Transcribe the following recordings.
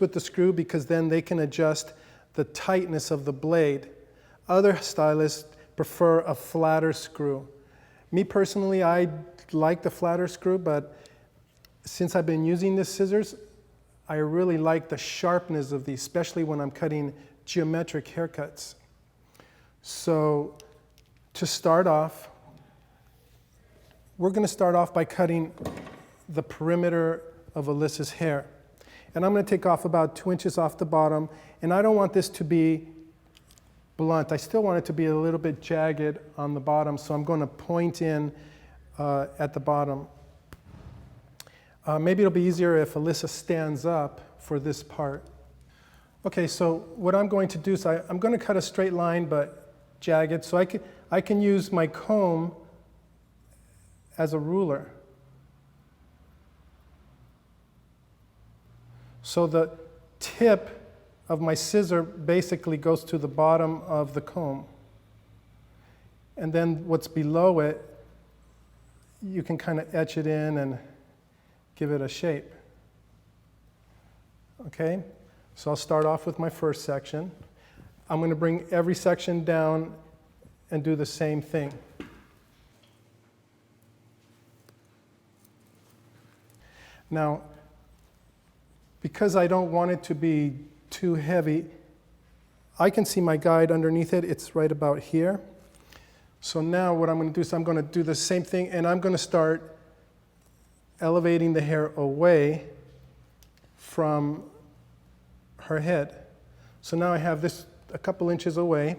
with the screw because then they can adjust the tightness of the blade. Other stylists prefer a flatter screw. Me personally, I like the flatter screw, but since I've been using these scissors, I really like the sharpness of these, especially when I'm cutting geometric haircuts. So to start off, we're going to start off by cutting the perimeter of Alyssa's hair. And I'm going to take off about 2 inches off the bottom, and I don't want this to be blunt. I still want it to be a little bit jagged on the bottom, so I'm going to point in at the bottom. Maybe it'll be easier if Alyssa stands up for this part. Okay, so what I'm going to do is I'm going to cut a straight line but jagged, so I can use my comb as a ruler. So the tip of my scissor basically goes to the bottom of the comb. And then what's below it, you can kind of etch it in and give it a shape. Okay, so I'll start off with my first section. I'm going to bring every section down and do the same thing. Now, because I don't want it to be too heavy, I can see my guide underneath it. It's right about here. So now what I'm going to do is I'm going to do the same thing, and I'm going to start elevating the hair away from her head. So now I have this a couple inches away.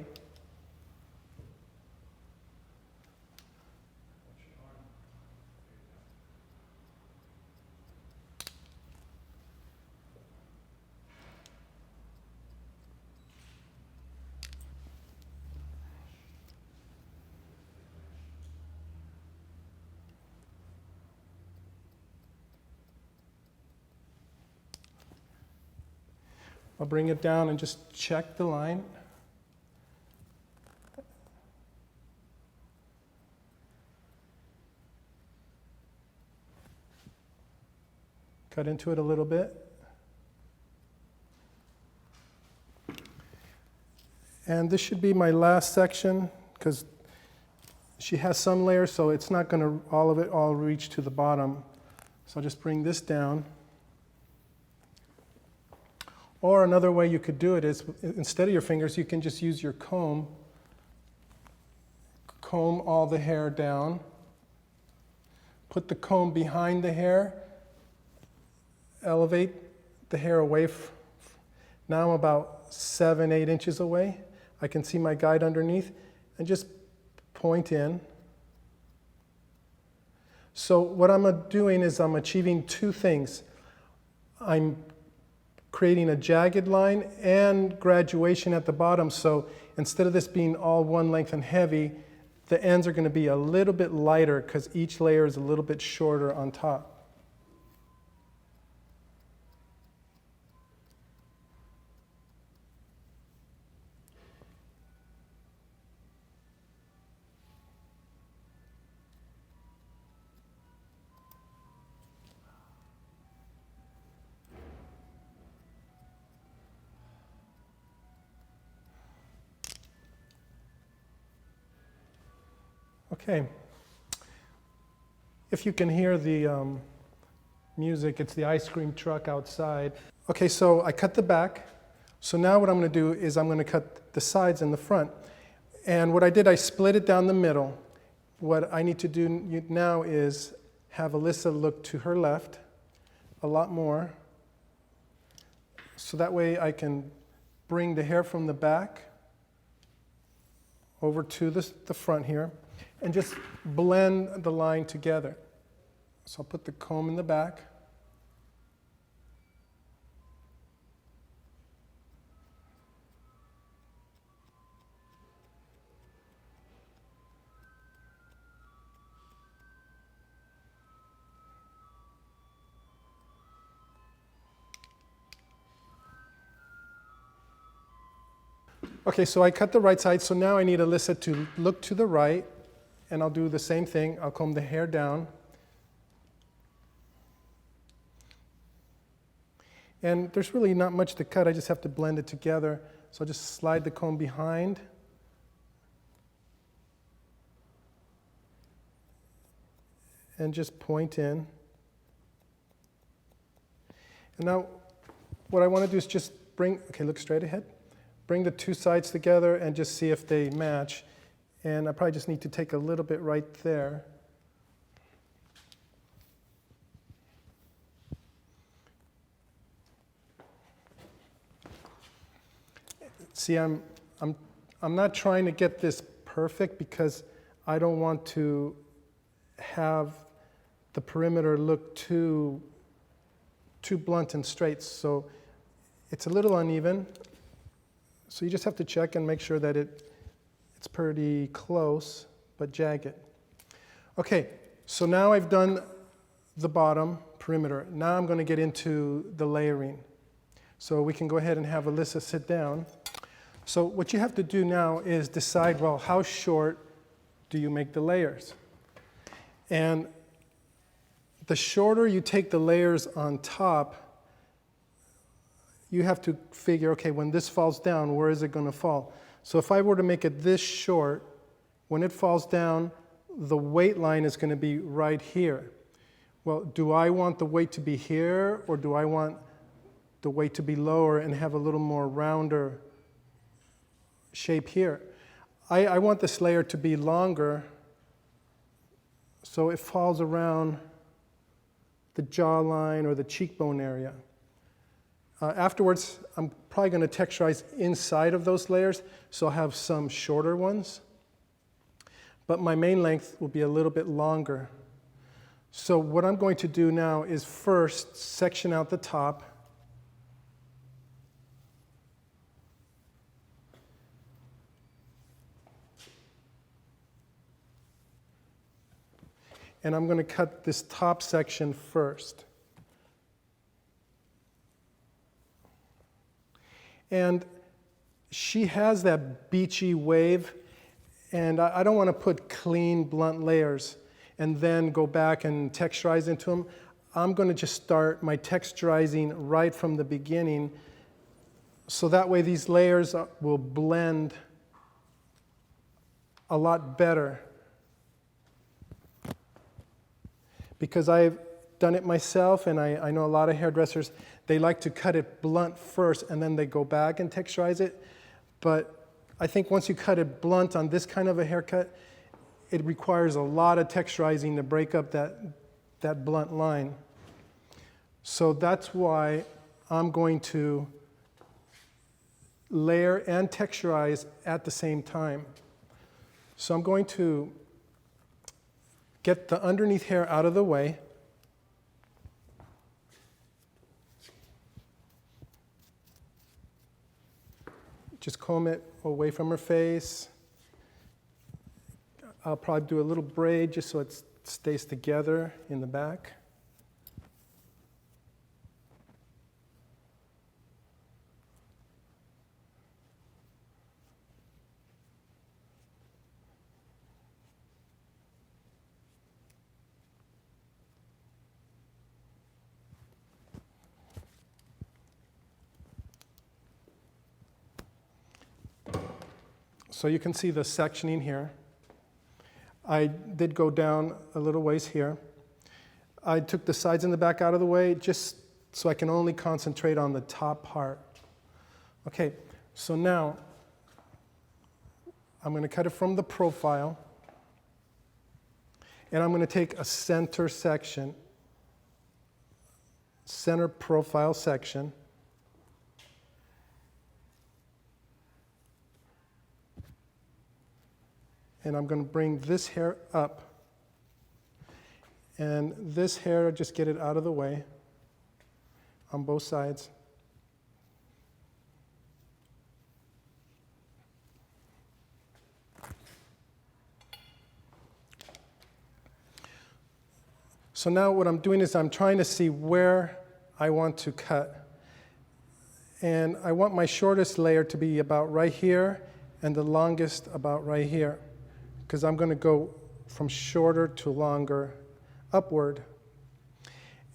I'll bring it down and just check the line. Cut into it a little bit. And this should be my last section because she has some layers, so it's not going to all of it all reach to the bottom. So I'll just bring this down. Or another way you could do it is, instead of your fingers, you can just use your comb all the hair down, put the comb behind the hair, elevate the hair away. Now I'm about 7-8 inches away. I can see my guide underneath, and just point in. So what I'm doing is I'm achieving two things. I'm creating a jagged line and graduation at the bottom, so instead of this being all one length and heavy, the ends are going to be a little bit lighter because each layer is a little bit shorter on top. Okay, if you can hear the music, it's the ice cream truck outside. Okay, so I cut the back. So now what I'm going to do is I'm going to cut the sides and the front. And what I did, I split it down the middle. What I need to do now is have Alyssa look to her left a lot more. So that way I can bring the hair from the back over to the front here. And just blend the line together. So I'll put the comb in the back. Okay, so I cut the right side, so now I need Alyssa to look to the right. And I'll do the same thing. I'll comb the hair down. And there's really not much to cut, I just have to blend it together. So I'll just slide the comb behind. And just point in. And now what I want to do is just bring, okay, look straight ahead. Bring the two sides together and just see if they match. And I probably just need to take a little bit right there. See, I'm not trying to get this perfect because I don't want to have the perimeter look too blunt and straight. So it's a little uneven. So you just have to check and make sure that it's pretty close, but jagged. Okay, so now I've done the bottom perimeter. Now I'm going to get into the layering. So we can go ahead and have Alyssa sit down. So what you have to do now is decide, well, how short do you make the layers? And the shorter you take the layers on top, you have to figure, okay, when this falls down, where is it going to fall? So if I were to make it this short, when it falls down, the weight line is going to be right here. Well, do I want the weight to be here, or do I want the weight to be lower and have a little more rounder shape here? I want this layer to be longer so it falls around the jawline or the cheekbone area. Afterwards, I'm probably going to texturize inside of those layers, so I'll have some shorter ones. But my main length will be a little bit longer. So what I'm going to do now is first section out the top. And I'm going to cut this top section first. And she has that beachy wave, and I don't want to put clean, blunt layers and then go back and texturize into them. I'm going to just start my texturizing right from the beginning, so that way these layers will blend a lot better. Because I've done it myself, and I know a lot of hairdressers, they like to cut it blunt first and then they go back and texturize it. But I think once you cut it blunt on this kind of a haircut, it requires a lot of texturizing to break up that blunt line. So that's why I'm going to layer and texturize at the same time. So I'm going to get the underneath hair out of the way. Just comb it away from her face. I'll probably do a little braid just so it stays together in the back. So you can see the sectioning here. I did go down a little ways here. I took the sides and the back out of the way just so I can only concentrate on the top part. Okay, so now I'm going to cut it from the profile, and I'm going to take a center section, center profile section. And I'm going to bring this hair up. And this hair, just get it out of the way on both sides. So now what I'm doing is I'm trying to see where I want to cut. And I want my shortest layer to be about right here and the longest about right here, because I'm going to go from shorter to longer upward.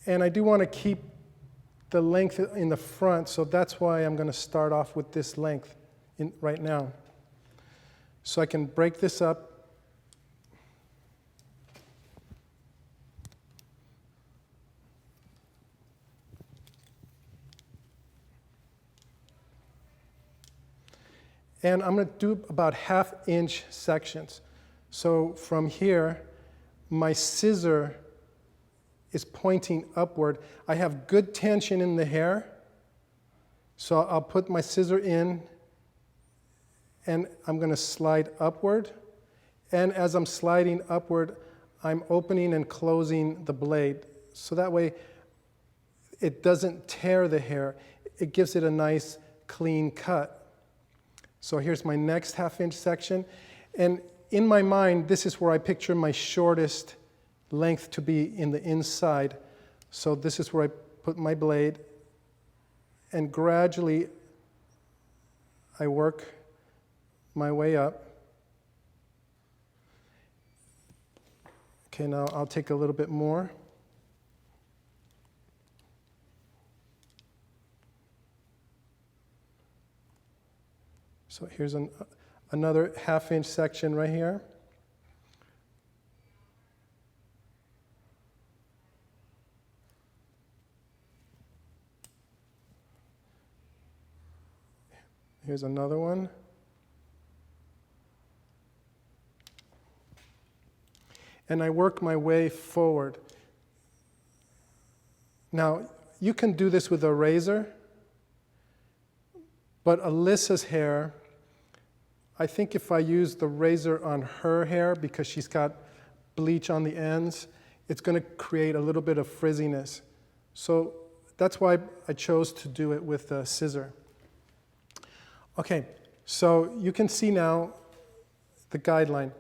And I do want to keep the length in the front, so that's why I'm going to start off with this length right now. So I can break this up. And I'm going to do about 1/2 inch sections. So from here, my scissor is pointing upward. I have good tension in the hair, so I'll put my scissor in, and I'm going to slide upward. And as I'm sliding upward, I'm opening and closing the blade. So that way, it doesn't tear the hair. It gives it a nice, clean cut. So here's my next 1/2 inch section. And in my mind, this is where I picture my shortest length to be in the inside. So this is where I put my blade. And gradually, I work my way up. Okay, now I'll take a little bit more. So here's another 1/2 inch section right here. Here's another one. And I work my way forward. Now, you can do this with a razor, but Alyssa's hair, I think if I use the razor on her hair, because she's got bleach on the ends, it's going to create a little bit of frizziness. So that's why I chose to do it with a scissor. Okay, so you can see now the guideline.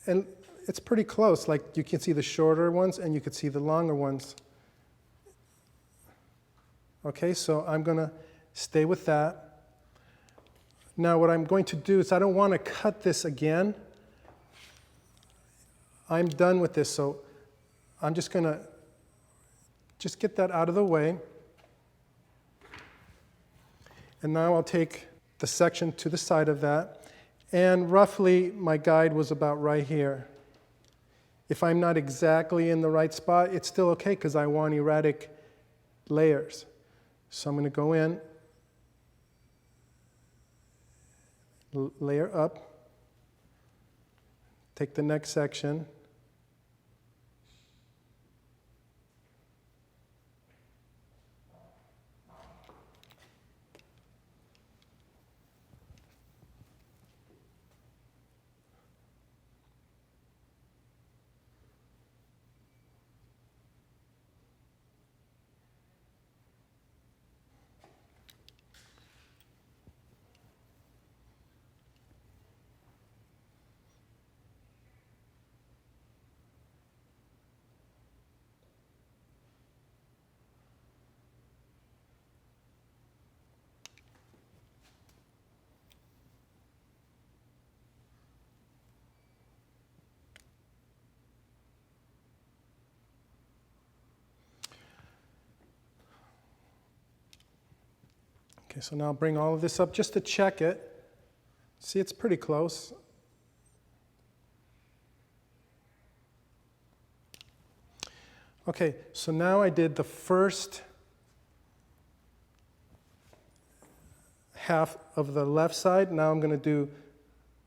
And it's pretty close. Like, you can see the shorter ones and you can see the longer ones. Okay, so I'm going to stay with that. Now what I'm going to do is I don't want to cut this again. I'm done with this, so I'm just going to just get that out of the way. And now I'll take the section to the side of that. And roughly my guide was about right here. If I'm not exactly in the right spot, it's still okay because I want erratic layers. So I'm going to go in, layer up, take the next section, Okay, so now I'll bring all of this up just to check it. See, it's pretty close. Okay, so now I did the first half of the left side. Now I'm going to do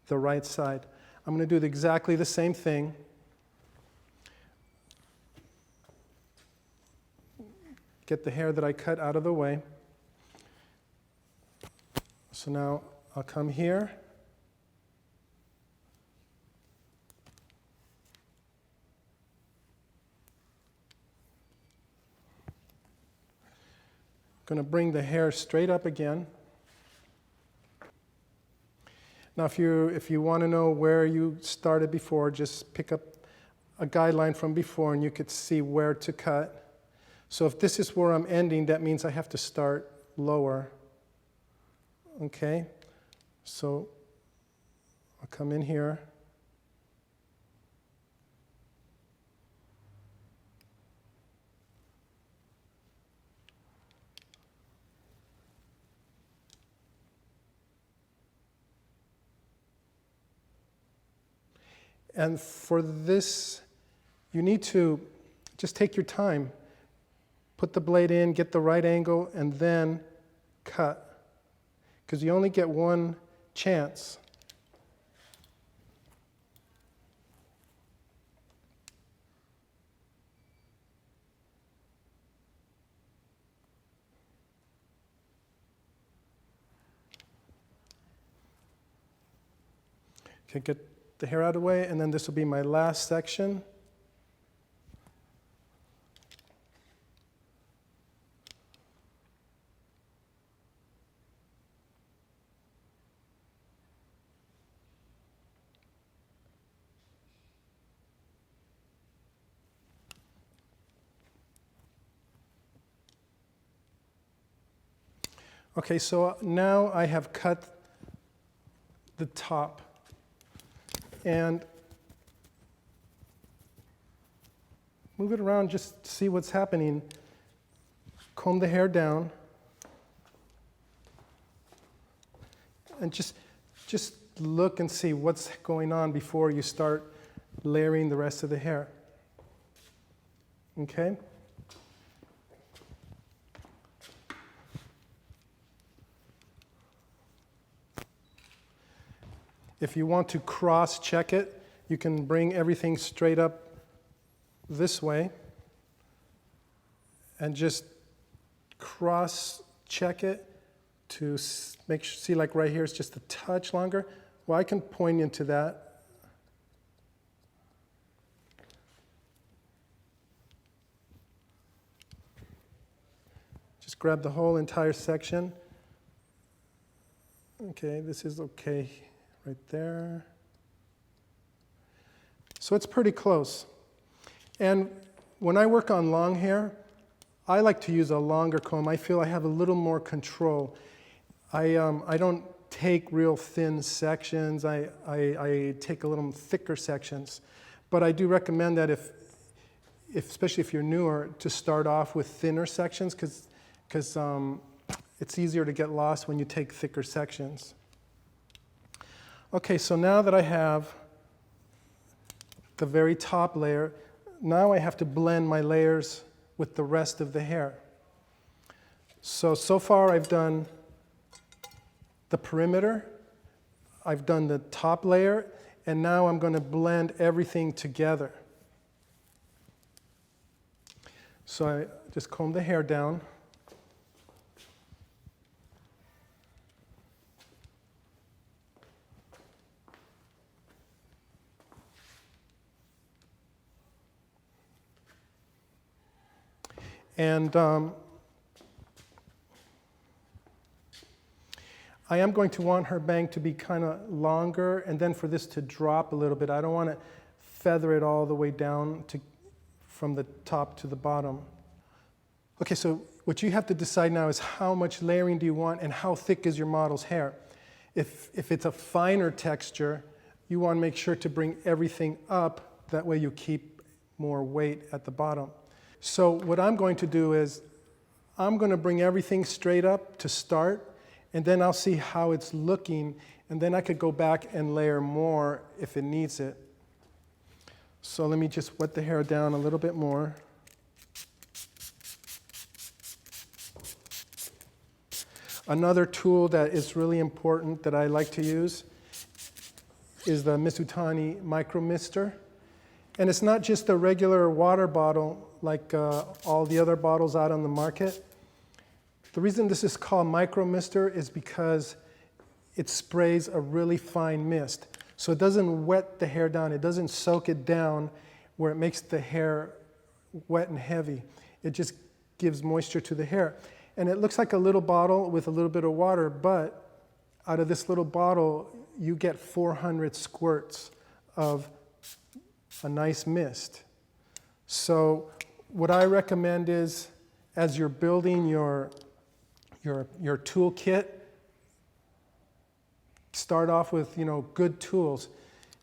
the right side. I'm going to do exactly the same thing. Get the hair that I cut out of the way. So now I'll come here. I'm going to bring the hair straight up again. Now if you want to know where you started before, just pick up a guideline from before and you could see where to cut. So if this is where I'm ending, that means I have to start lower. Okay, so I'll come in here. And for this, you need to just take your time. Put the blade in, get the right angle, and then cut. Because you only get one chance. Okay, get the hair out of the way, and then this will be my last section. Okay, so now I have cut the top. And move it around, just see what's happening. Comb the hair down. And just look and see what's going on before you start layering the rest of the hair. Okay? If you want to cross-check it, you can bring everything straight up this way and just cross-check it to see like right here it's just a touch longer. Well, I can point into that. Just grab the whole entire section. Okay, this is okay. Right there. So it's pretty close. And when I work on long hair, I like to use a longer comb. I feel I have a little more control. I don't take real thin sections. I take a little thicker sections. But I do recommend that especially if you're newer, to start off with thinner sections because it's easier to get lost when you take thicker sections. Okay, so now that I have the very top layer, now I have to blend my layers with the rest of the hair. So far I've done the perimeter, I've done the top layer, and now I'm going to blend everything together. So I just comb the hair down. And I am going to want her bang to be kind of longer, and then for this to drop a little bit. I don't want to feather it all the way down from the top to the bottom. Okay, so what you have to decide now is how much layering do you want and how thick is your model's hair. If it's a finer texture, you want to make sure to bring everything up. That way you keep more weight at the bottom. So what I'm going to do is I'm going to bring everything straight up to start, and then I'll see how it's looking, and then I could go back and layer more if it needs it. So let me just wet the hair down a little bit more. Another tool that is really important that I like to use is the Mizutani Micro Mister. And it's not just a regular water bottle like all the other bottles out on the market. The reason this is called Micro Mister is because it sprays a really fine mist. So it doesn't wet the hair down. It doesn't soak it down where it makes the hair wet and heavy. It just gives moisture to the hair. And it looks like a little bottle with a little bit of water, but out of this little bottle, you get 400 squirts of a nice mist. So what I recommend is, as you're building your toolkit, start off with good tools.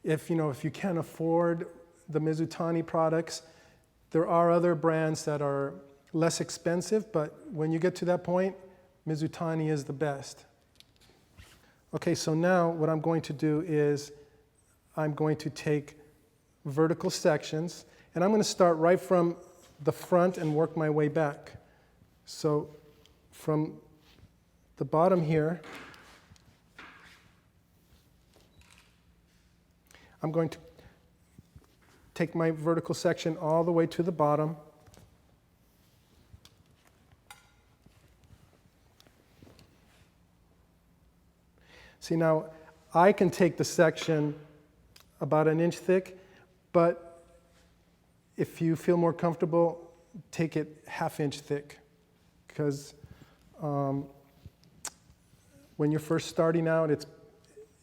If you can't afford the Mizutani products, there are other brands that are less expensive, but when you get to that point, Mizutani is the best. Okay, so now what I'm going to do is I'm going to take vertical sections, and I'm going to start right from the front and work my way back. So from the bottom here, I'm going to take my vertical section all the way to the bottom. See, now I can take the section about an inch thick, but if you feel more comfortable, take it ½ inch thick, because when you're first starting out, it's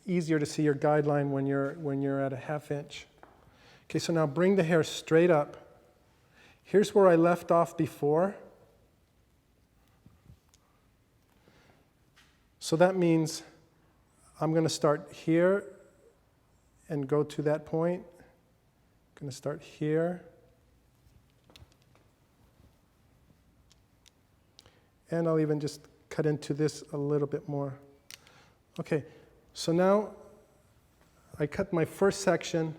easier to see your guideline when you're at a ½ inch. Okay, so now bring the hair straight up. Here's where I left off before. So that means I'm going to start here and go to that point. I'm going to start here. And I'll even just cut into this a little bit more. Okay, so now I cut my first section.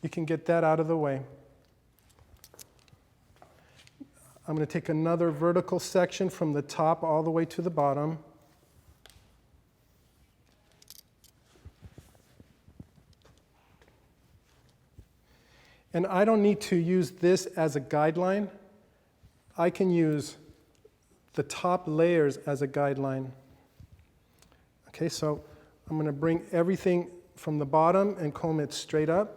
You can get that out of the way. I'm going to take another vertical section from the top all the way to the bottom. And I don't need to use this as a guideline. I can use the top layers as a guideline. Okay, so I'm going to bring everything from the bottom and comb it straight up.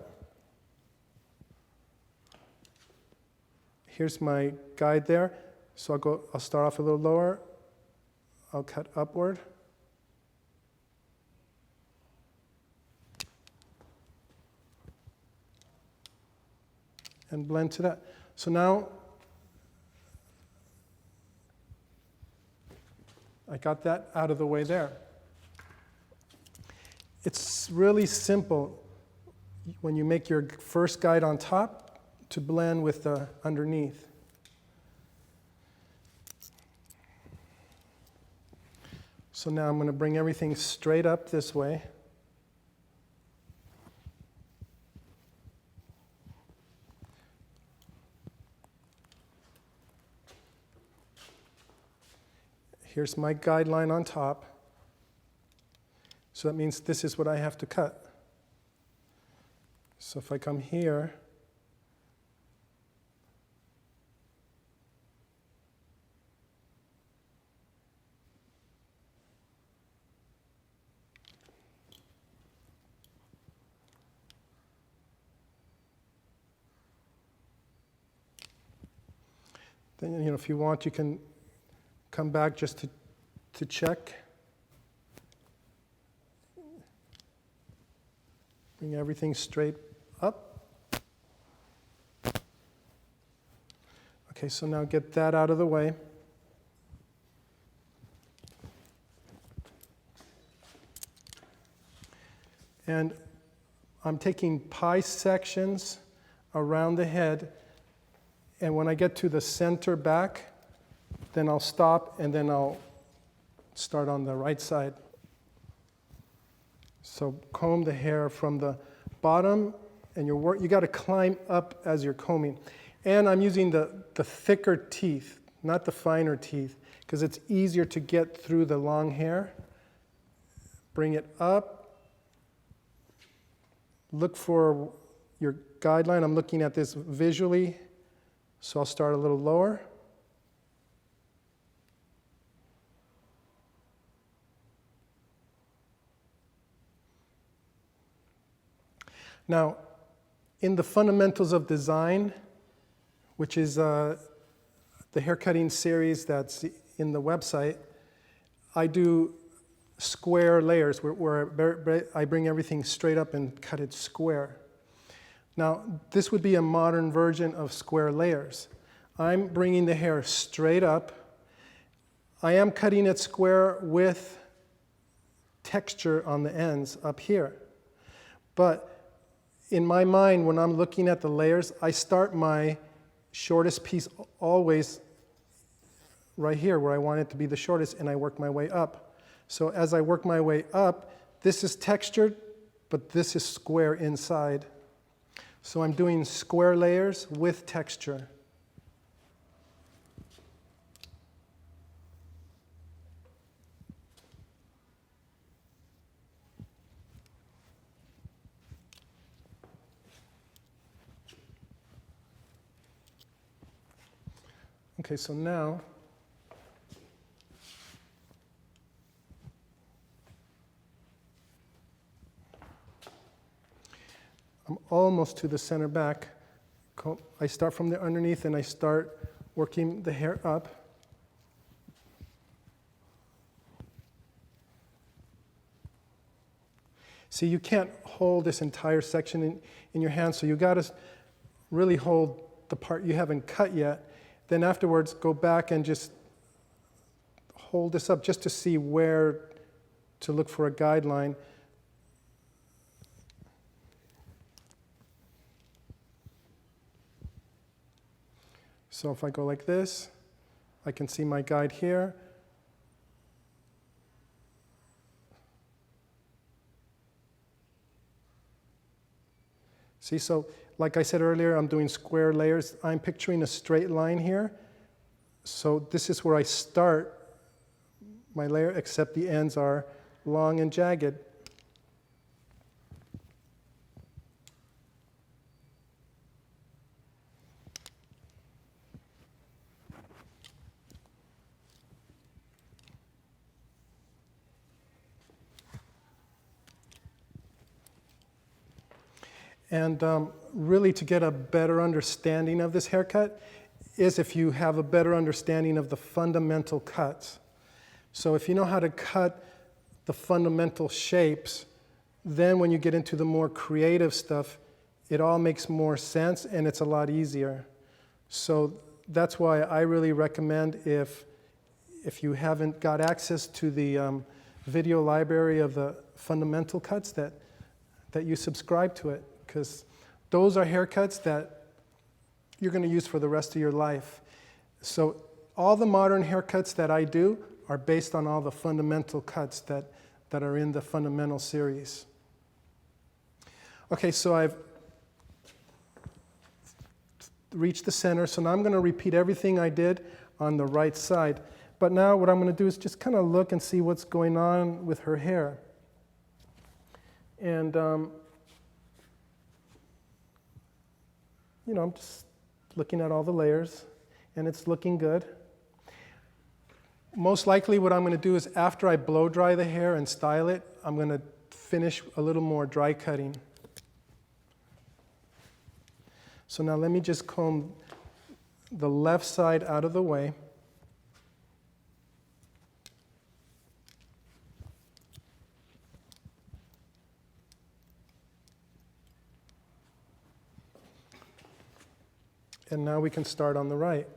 Here's my guide there. So I'll start off a little lower. I'll cut upward. And blend to that. So now I got that out of the way there. It's really simple when you make your first guide on top to blend with the underneath. So now I'm going to bring everything straight up this way. Here's my guideline on top. So that means this is what I have to cut. So if I come here, then, if you want, you can come back just to check. Bring everything straight up. Okay, so now get that out of the way. And I'm taking pie sections around the head. And when I get to the center back, then I'll stop and then I'll start on the right side. So comb the hair from the bottom, and you got to climb up as you're combing. And I'm using the thicker teeth, not the finer teeth, because it's easier to get through the long hair. Bring it up. Look for your guideline. I'm looking at this visually, so I'll start a little lower. Now, in the fundamentals of design, which is the haircutting series that's in the website, I do square layers where I bring everything straight up and cut it square. Now, this would be a modern version of square layers. I'm bringing the hair straight up. I am cutting it square with texture on the ends up here. But in my mind, when I'm looking at the layers, I start my shortest piece always right here where I want it to be the shortest, and I work my way up. So as I work my way up, this is textured, but this is square inside. So I'm doing square layers with texture. Okay, so now I'm almost to the center back. I start from the underneath and I start working the hair up. See, you can't hold this entire section in your hand, so you got to really hold the part you haven't cut yet. Then afterwards, go back and just hold this up just to see where to look for a guideline. So if I go like this, I can see my guide here. See, so like I said earlier, I'm doing square layers. I'm picturing a straight line here. So this is where I start my layer, except the ends are long and jagged. And really, to get a better understanding of this haircut is if you have a better understanding of the fundamental cuts. So if you know how to cut the fundamental shapes, then when you get into the more creative stuff, it all makes more sense and it's a lot easier. So that's why I really recommend, if you haven't got access to the video library of the fundamental cuts, that you subscribe to it. Because those are haircuts that you're going to use for the rest of your life. So all the modern haircuts that I do are based on all the fundamental cuts that are in the fundamental series. Okay, so I've reached the center, so now I'm going to repeat everything I did on the right side. But now what I'm going to do is just kind of look and see what's going on with her hair. And you know, I'm just looking at all the layers, and it's looking good. Most likely what I'm going to do is, after I blow dry the hair and style it, I'm going to finish a little more dry cutting. So now let me just comb the left side out of the way. And now we can start on the right.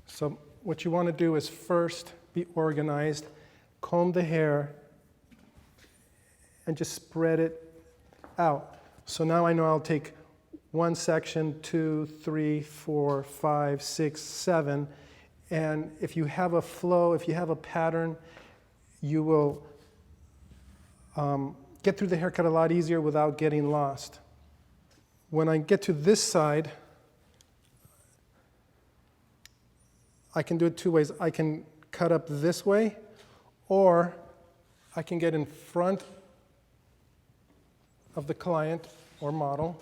So what you want to do is first be organized, comb the hair, and just spread it out. So now I know I'll take one section, 2, 3, 4, 5, 6, 7, and if you have a flow, if you have a pattern, you will get through the haircut a lot easier without getting lost. When I get to this side, I can do it two ways. I can cut up this way, or I can get in front of the client or model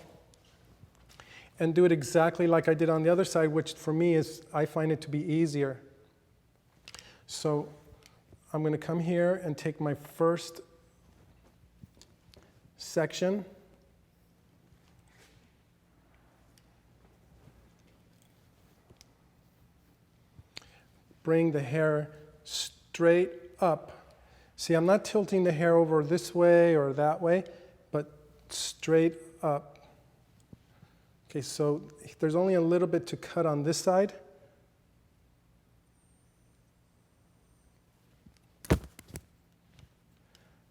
and do it exactly like I did on the other side, which for me is, I find it to be easier. So I'm going to come here and take my first section, bring the hair straight up. See, I'm not tilting the hair over this way or that way, but straight up. Okay, so there's only a little bit to cut on this side.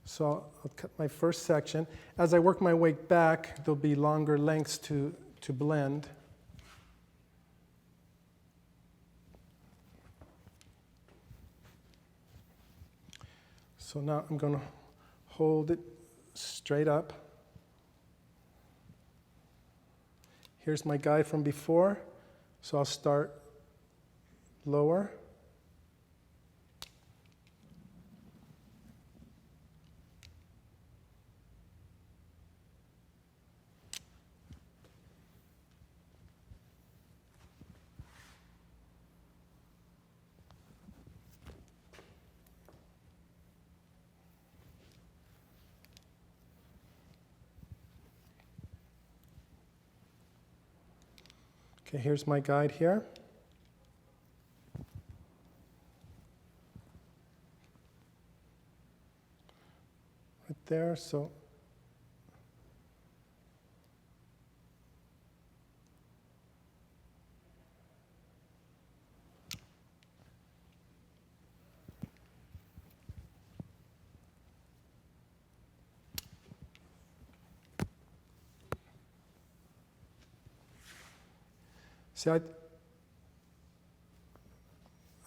So I'll cut my first section. As I work my way back, there'll be longer lengths to blend. So now I'm going to hold it straight up. Here's my guide from before, so I'll start lower. Okay, here's my guide here. Right there, so see,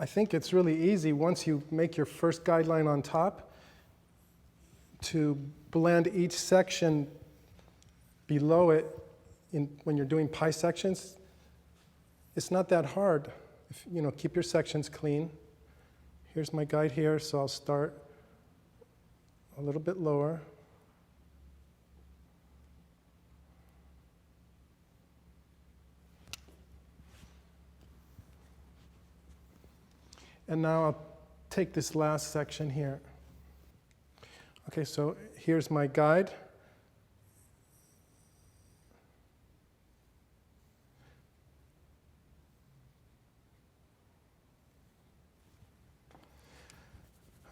I think it's really easy once you make your first guideline on top to blend each section below it when you're doing pie sections. It's not that hard. If, keep your sections clean. Here's my guide here, so I'll start a little bit lower. And now I'll take this last section here. Okay, so here's my guide.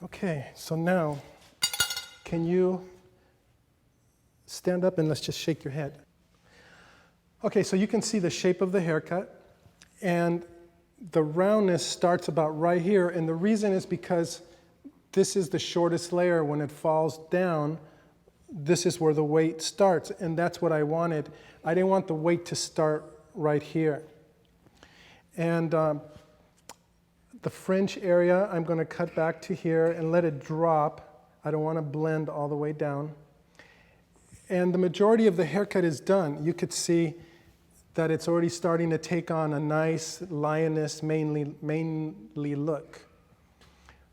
Okay, so now, can you stand up and let's just shake your head. Okay, so you can see the shape of the haircut, and the roundness starts about right here, and the reason is because this is the shortest layer. When it falls down, this is where the weight starts, and that's what I wanted. I didn't want the weight to start right here. And the fringe area, I'm going to cut back to here and let it drop. I don't want to blend all the way down. And the majority of the haircut is done. You could see that it's already starting to take on a nice lioness mainly look.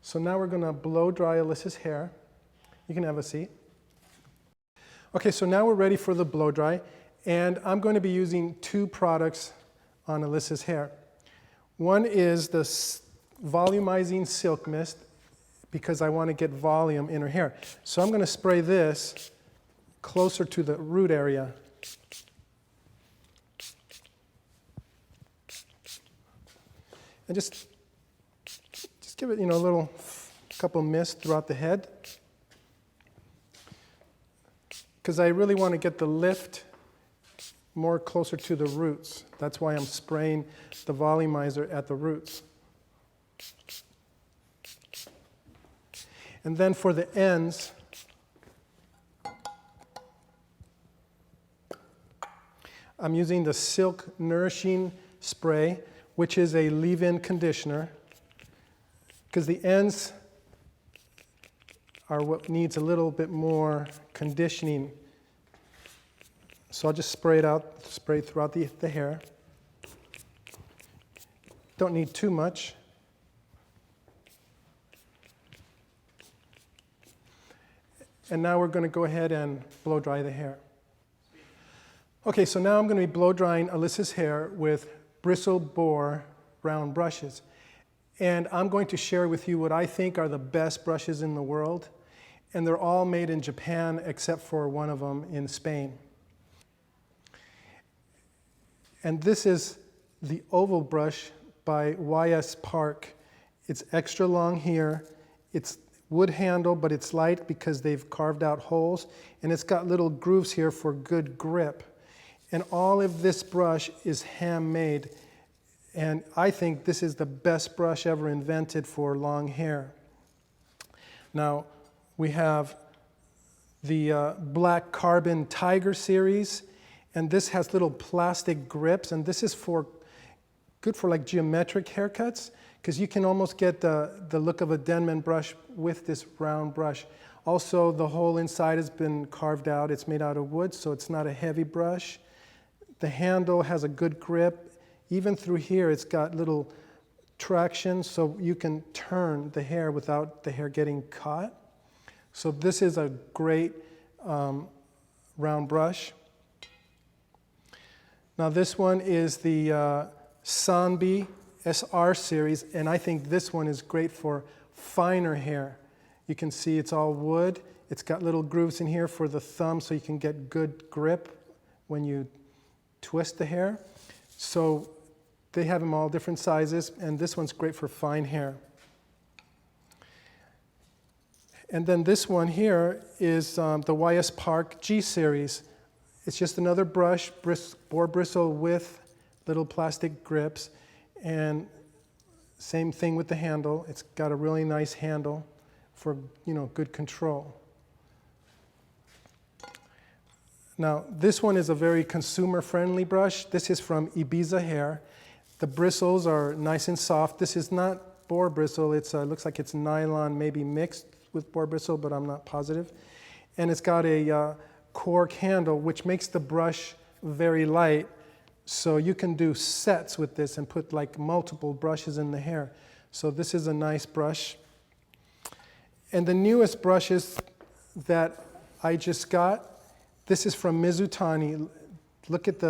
So now we're going to blow dry Alyssa's hair. You can have a seat. Okay, so now we're ready for the blow dry, and I'm going to be using two products on Alyssa's hair. One is the volumizing silk mist, because I want to get volume in her hair. So I'm going to spray this closer to the root area. And just give it, a little couple mist throughout the head, because I really want to get the lift more closer to the roots. That's why I'm spraying the volumizer at the roots. And then for the ends, I'm using the Silk Nourishing Spray, which is a leave-in conditioner, because the ends are what needs a little bit more conditioning. So I'll just spray it throughout the hair. Don't need too much. And now we're going to go ahead and blow dry the hair. Okay, so now I'm going to be blow drying Alyssa's hair with bristle bore round brushes. And I'm going to share with you what I think are the best brushes in the world. And they're all made in Japan except for one of them in Spain. And this is the oval brush by YS Park. It's extra long here. It's wood handle, but it's light because they've carved out holes. And it's got little grooves here for good grip. And all of this brush is handmade. And I think this is the best brush ever invented for long hair. Now, we have the Black Carbon Tiger series, and this has little plastic grips, and this is good for like geometric haircuts, because you can almost get the look of a Denman brush with this round brush. Also, the whole inside has been carved out. It's made out of wood, so it's not a heavy brush. The handle has a good grip. Even through here, it's got little traction, so you can turn the hair without the hair getting caught. So this is a great round brush. Now this one is the Sanbi SR series, and I think this one is great for finer hair. You can see it's all wood. It's got little grooves in here for the thumb so you can get good grip when you twist the hair. So they have them all different sizes, and this one's great for fine hair. And then this one here is the YS Park G series. It's just another brush, boar bristle with little plastic grips, and same thing with the handle. It's got a really nice handle for, good control. Now, this one is a very consumer-friendly brush. This is from Ibiza Hair. The bristles are nice and soft. This is not boar bristle. It looks like it's nylon, maybe mixed with boar bristle, but I'm not positive. And it's got a cork handle, which makes the brush very light. So you can do sets with this and put like multiple brushes in the hair. So this is a nice brush. And the newest brushes that I just got, this is from Mizutani. Look at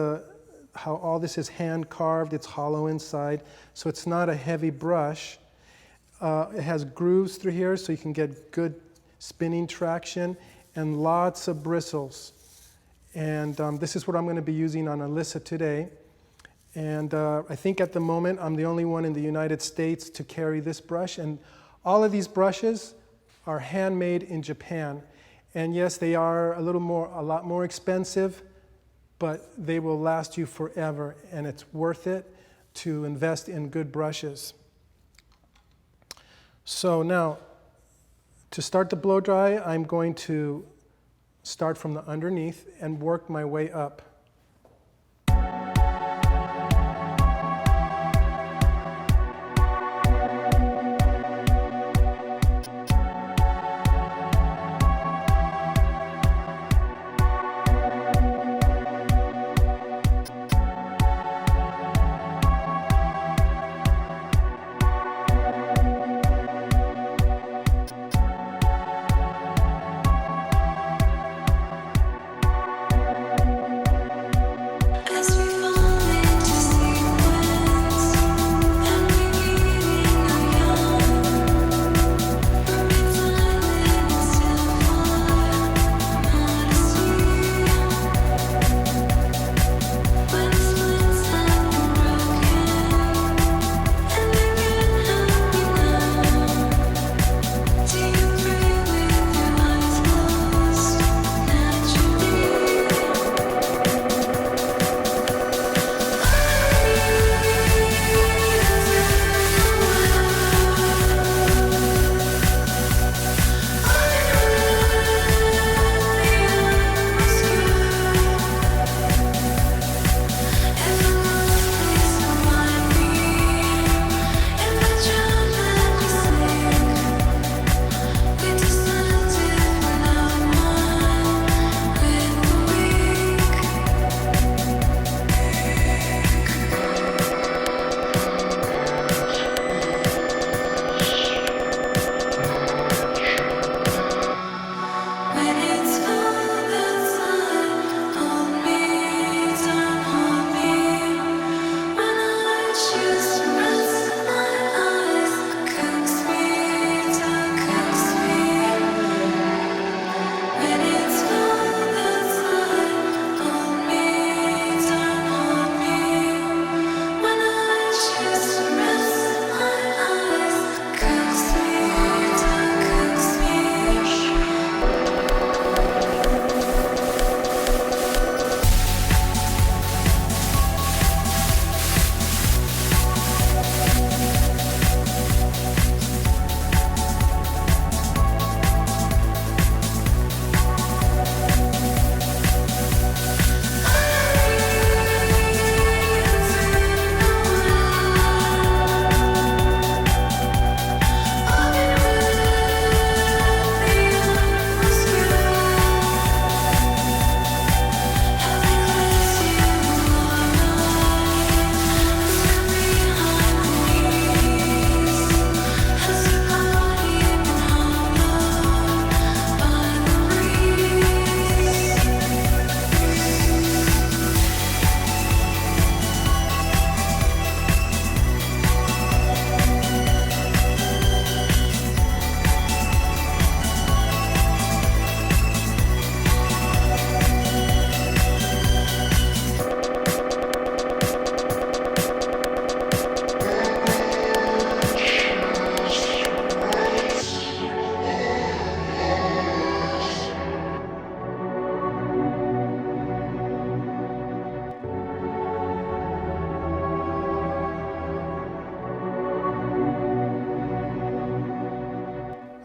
how all this is hand carved. It's hollow inside, so it's not a heavy brush. It has grooves through here, so you can get good spinning traction, and lots of bristles. And this is what I'm going to be using on Alyssa today. And I think at the moment I'm the only one in the United States to carry this brush. And all of these brushes are handmade in Japan. And yes, they are a lot more expensive, but they will last you forever, and it's worth it to invest in good brushes. So now, to start the blow dry, I'm going to start from the underneath and work my way up.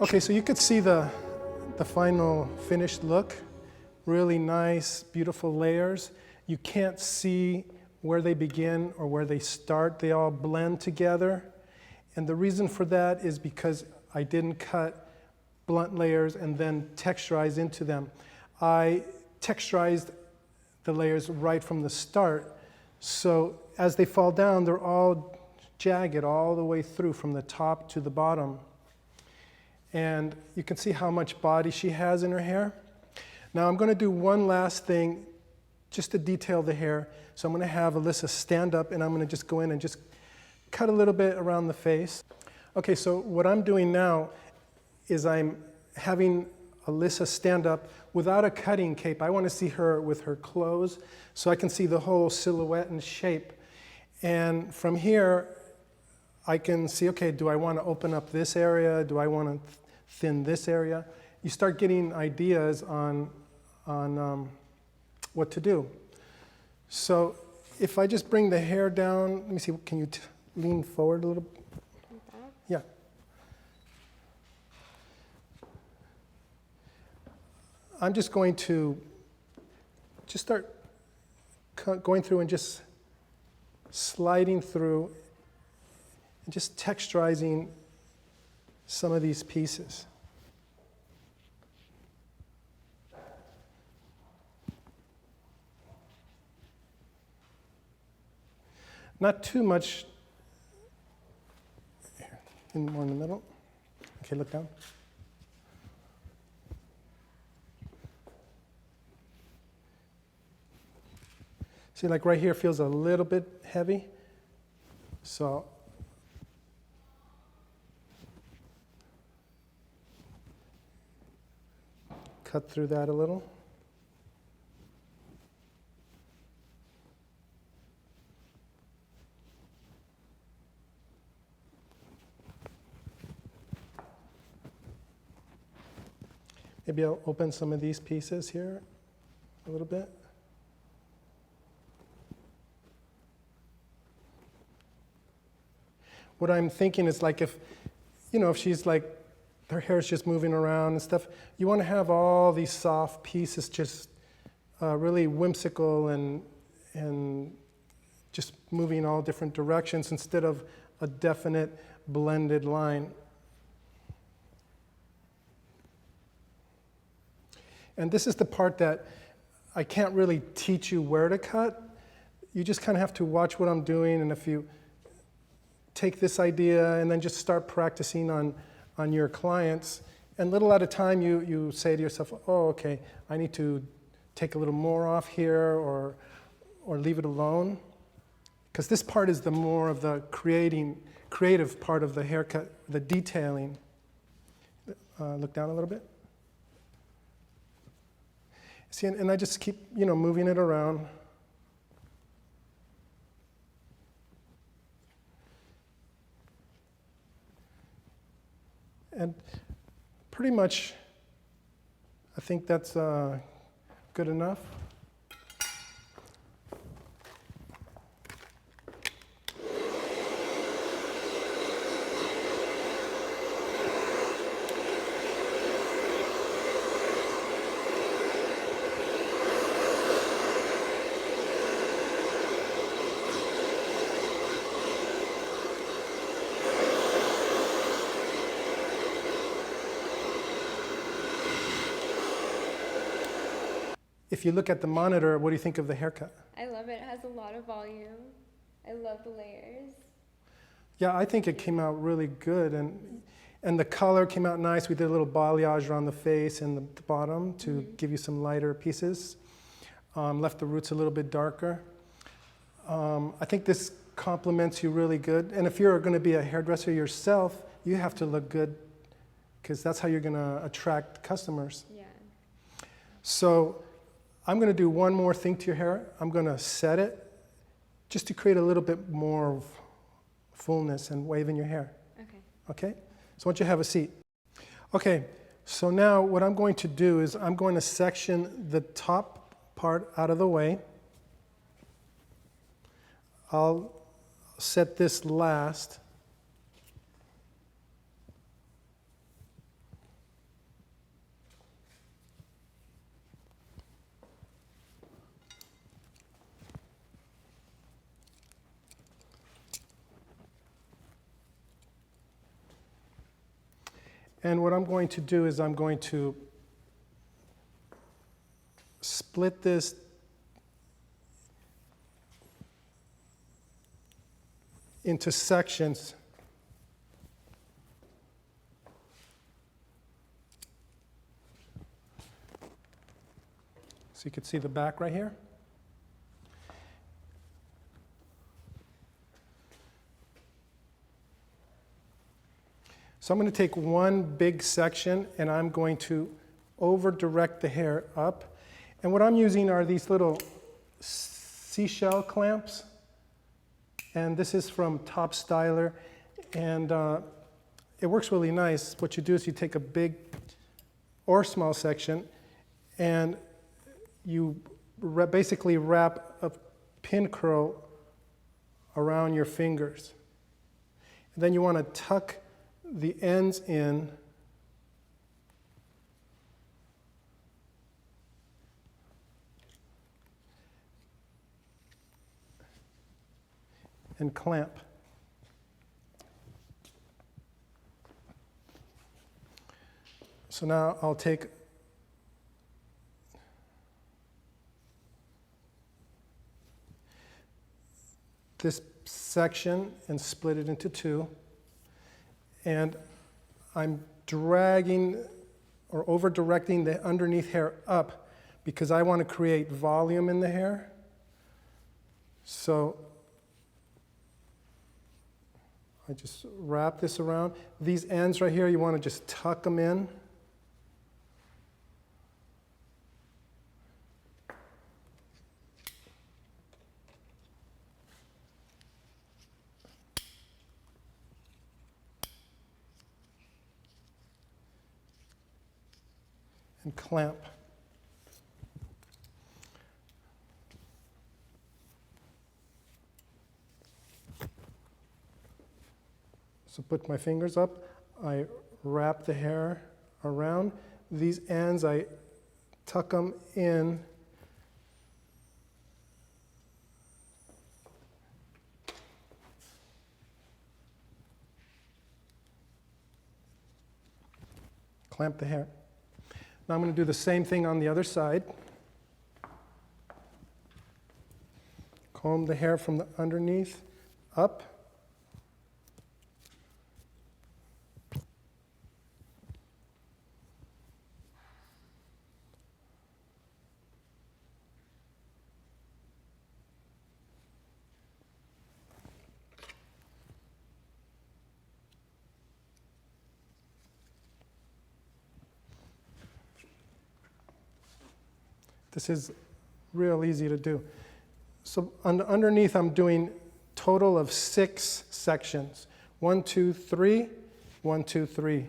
Okay, so you could see the final finished look. Really nice, beautiful layers. You can't see where they begin or where they start. They all blend together. And the reason for that is because I didn't cut blunt layers and then texturize into them. I texturized the layers right from the start. So as they fall down, they're all jagged all the way through from the top to the bottom. And you can see how much body she has in her hair. Now I'm going to do one last thing just to detail the hair. So I'm going to have Alyssa stand up and I'm going to just go in and just cut a little bit around the face. Okay, so what I'm doing now is I'm having Alyssa stand up without a cutting cape. I want to see her with her clothes so I can see the whole silhouette and shape. And from here, I can see, okay, do I want to open up this area? Do I want to thin this area? You start getting ideas on what to do. So if I just bring the hair down, let me see, can you lean forward a little? Yeah. I'm just going to just start going through and just sliding through and just texturizing some of these pieces. Not too much, more in the middle. Okay, look down. See, like right here feels a little bit heavy. So cut through that a little. Maybe I'll open some of these pieces here a little bit. What I'm thinking is like if she's like, her hair's just moving around and stuff, you want to have all these soft pieces just really whimsical and just moving all different directions instead of a definite blended line. And this is the part that I can't really teach you where to cut. You just kind of have to watch what I'm doing, and if you take this idea and then just start practicing on your clients, and little at a time you say to yourself, oh, okay, I need to take a little more off here or leave it alone. Because this part is the more of the creative part of the haircut, the detailing. Look down a little bit. See, and I just keep, moving it around. And pretty much, I think that's good enough. If you look at the monitor, what do you think of the haircut? I love it. It has a lot of volume. I love the layers. Yeah, I think it came out really good, and the color came out nice. We did a little balayage around the face and the bottom to give you some lighter pieces. Left the roots a little bit darker. I think this complements you really good. And if you're going to be a hairdresser yourself, you have to look good because that's how you're going to attract customers. Yeah. So I'm going to do one more thing to your hair. I'm going to set it just to create a little bit more fullness and wave in your hair. Okay. Okay? So I want you to have a seat. Okay, so now what I'm going to do is I'm going to section the top part out of the way. I'll set this last. And what I'm going to do is I'm going to split this into sections. So you can see the back right here. So I'm going to take one big section and I'm going to over direct the hair up. And what I'm using are these little seashell clamps. And this is from Top Styler. And it works really nice. What you do is you take a big or small section and you basically wrap a pin curl around your fingers. And then you want to tuck the ends in and clamp. So now I'll take this section and split it into two. And I'm dragging or over directing the underneath hair up because I want to create volume in the hair. So I just wrap this around. These ends right here, you want to just tuck them in. And clamp. So put my fingers up, I wrap the hair around. These ends, I tuck them in. Clamp the hair. Now I'm going to do the same thing on the other side. Comb the hair from the underneath up. This is real easy to do. So underneath I'm doing total of 6 sections. 1, 2, 3, 1, 2, 3.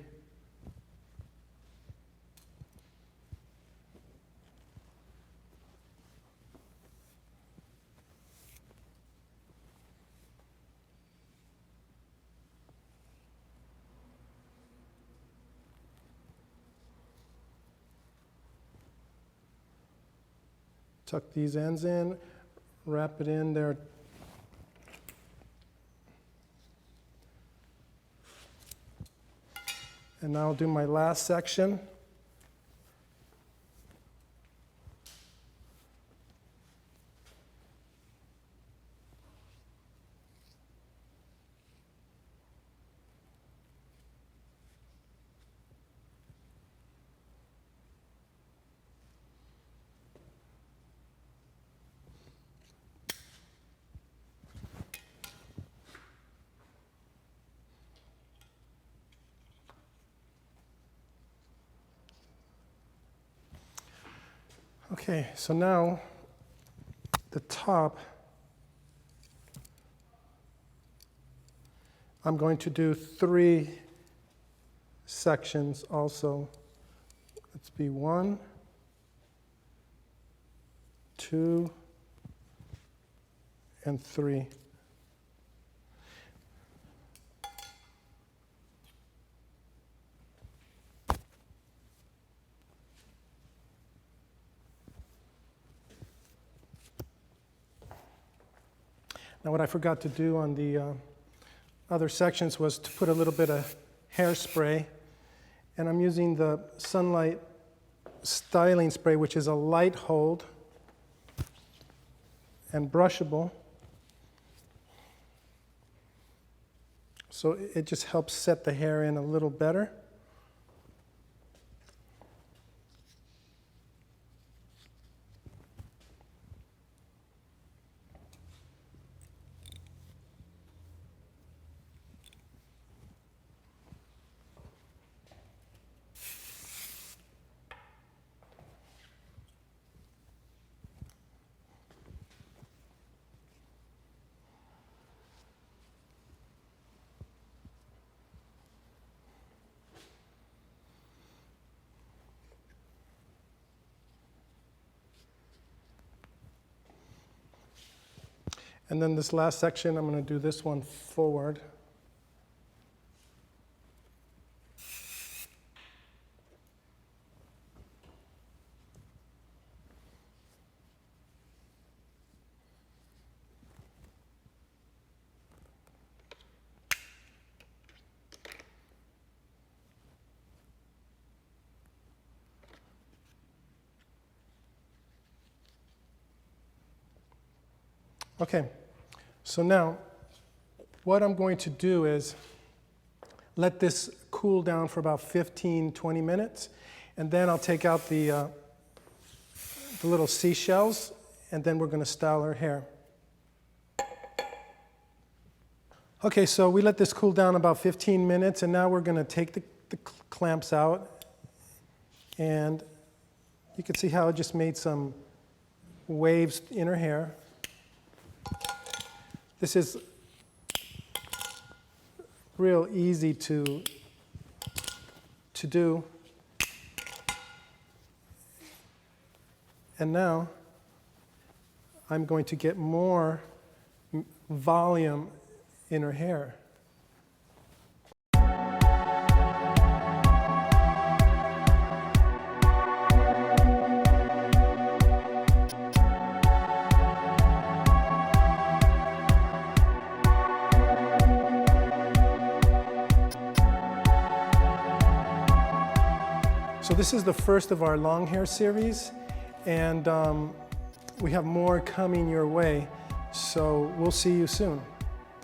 Tuck these ends in, wrap it in there. And now I'll do my last section. Okay, so now the top, I'm going to do 3 sections also. Let's be 1, 2, and 3. Now what I forgot to do on the other sections was to put a little bit of hairspray, And I'm using the Sunlight styling spray, which is a light hold and brushable. So it just helps set the hair in a little better. And then this last section, I'm going to do this one forward. Okay, so now what I'm going to do is let this cool down for about 15-20 minutes, and then I'll take out the little seashells, and then we're going to style her hair. Okay, so we let this cool down about 15 minutes, and now we're going to take the clamps out, and you can see how it just made some waves in her hair. This is real easy to do. And now I'm going to get more volume in her hair. So this is the first of our long hair series, and we have more coming your way. So we'll see you soon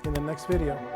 in the next video.